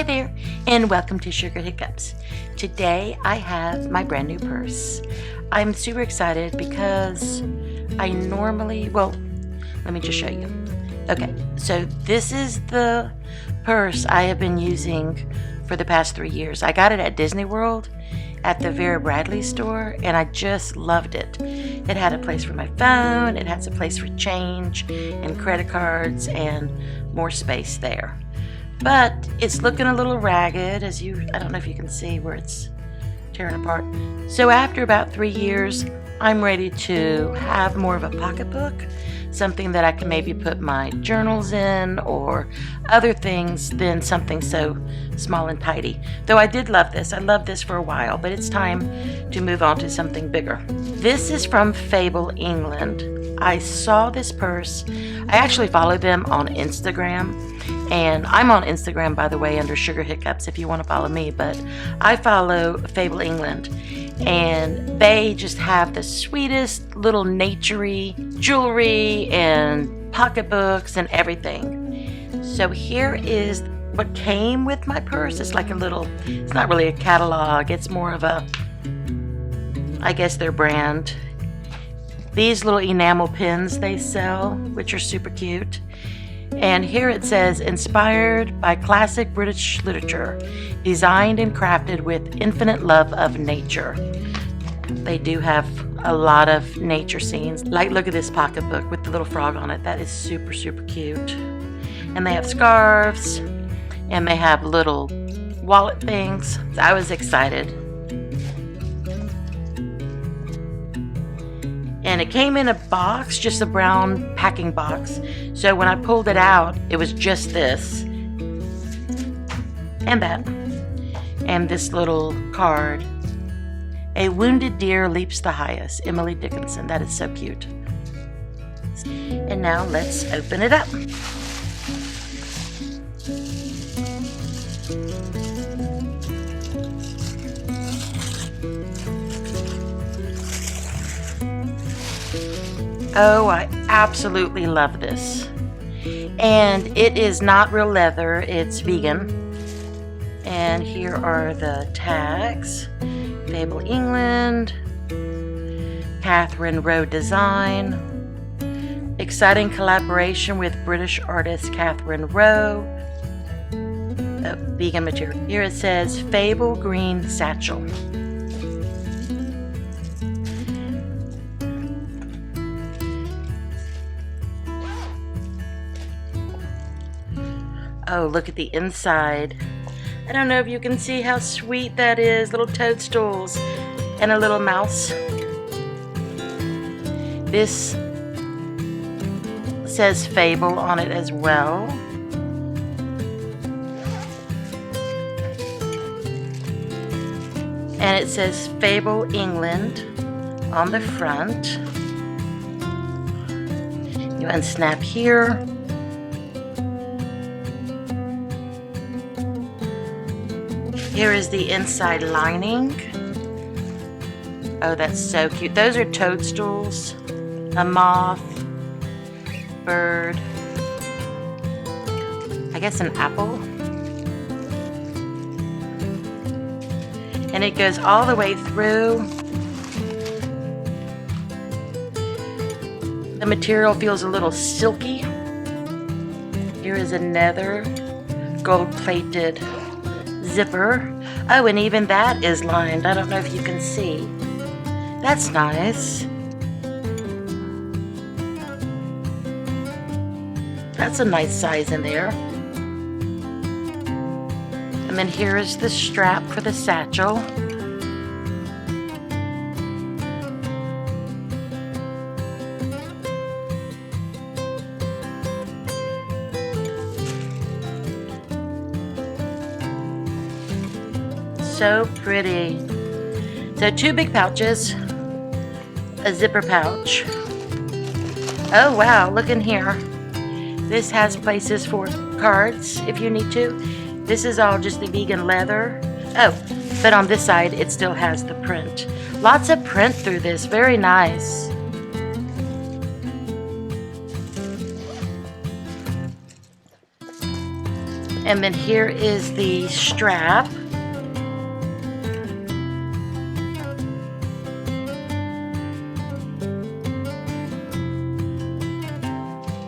Hi there, and welcome to Sugar Hiccups. Today I have my brand new purse. I'm super excited because let me just show you. Okay, so this is the purse I have been using for the past 3 years. I got it at Disney World at the Vera Bradley store, and I just loved it. It had a place for my phone, it has a place for change and credit cards and more space there. But it's looking a little ragged, I don't know if you can see where it's tearing apart. So after about 3 years, I'm ready to have more of a pocketbook, something that I can maybe put my journals in or other things than something so small and tidy. Though I did love this. I loved this for a while, but it's time to move on to something bigger. This is from Fable, England. I saw this purse. I actually follow them on Instagram, and I'm on Instagram, by the way, under Sugar Hiccups if you want to follow me, but I follow Fable England, and they just have the sweetest little naturey jewelry and pocketbooks and everything. So here is what came with my purse. It's like it's not really a catalog, it's more of I guess their brand. These little enamel pins they sell, which are super cute. And here it says, inspired by classic British literature, designed and crafted with infinite love of nature. They do have a lot of nature scenes. Like, look at this pocketbook with the little frog on it. That is super, super cute. And they have scarves, and they have little wallet things. I was excited. And it came in a box, just a brown packing box. So when I pulled it out, it was just this and that, and this little card. A wounded deer leaps the highest, Emily Dickinson. That is so cute. And now let's open it up. Oh, I absolutely love this. And it is not real leather, it's vegan. And here are the tags. Fable England, Catherine Rowe Design, exciting collaboration with British artist Catherine Rowe. Oh, vegan material. Here it says Fable Green Satchel. Oh, look at the inside. I don't know if you can see how sweet that is. Little toadstools and a little mouse. This says Fable on it as well. And it says Fable England on the front. You unsnap here. Here is the inside lining. Oh, that's so cute. Those are toadstools, a moth, bird, I guess an apple. And it goes all the way through. The material feels a little silky. Here is another gold-plated zipper. Oh, and even that is lined. I don't know if you can see. That's nice. That's a nice size in there. And then here is the strap for the satchel. So pretty. So 2 big pouches, a zipper pouch. Oh wow, look in here. This has places for cards if you need to. This is all just the vegan leather. Oh, but on this side it still has the print. Lots of print through this, very nice. And then here is the strap.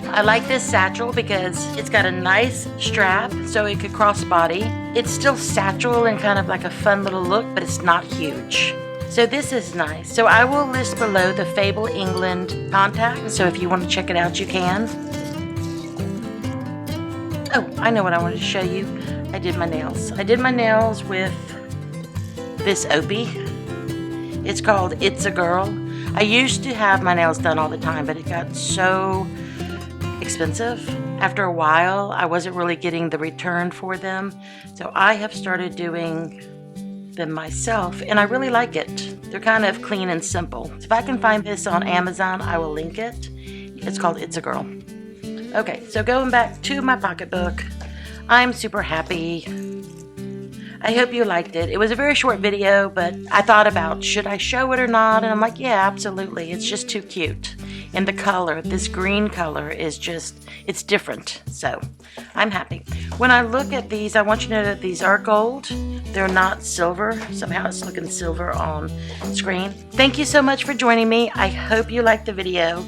I like this satchel because it's got a nice strap so it could crossbody. It's still satchel and kind of like a fun little look, but it's not huge. So this is nice. So I will list below the Fable England contact. So if you want to check it out, you can. Oh, I know what I wanted to show you. I did my nails. I did my nails with this Opie. It's called It's a Girl. I used to have my nails done all the time, but it got so expensive. After a while, I wasn't really getting the return for them. So I have started doing them myself, and I really like it. They're kind of clean and simple. If I can find this on Amazon, I will link it. It's called It's a Girl. Okay, so going back to my pocketbook, I'm super happy. I hope you liked it. It was a very short video, but I thought about, should I show it or not? And I'm like, yeah, absolutely. It's just too cute. And the color, this green color is just, it's different. So I'm happy. When I look at these, I want you to know that these are gold. They're not silver. Somehow it's looking silver on screen. Thank you so much for joining me. I hope you liked the video.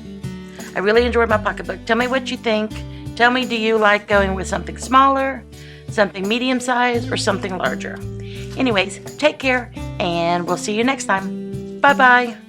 I really enjoyed my pocketbook. Tell me what you think. Tell me, do you like going with something smaller, something medium size, or something larger? Anyways, take care, and we'll see you next time. Bye-bye.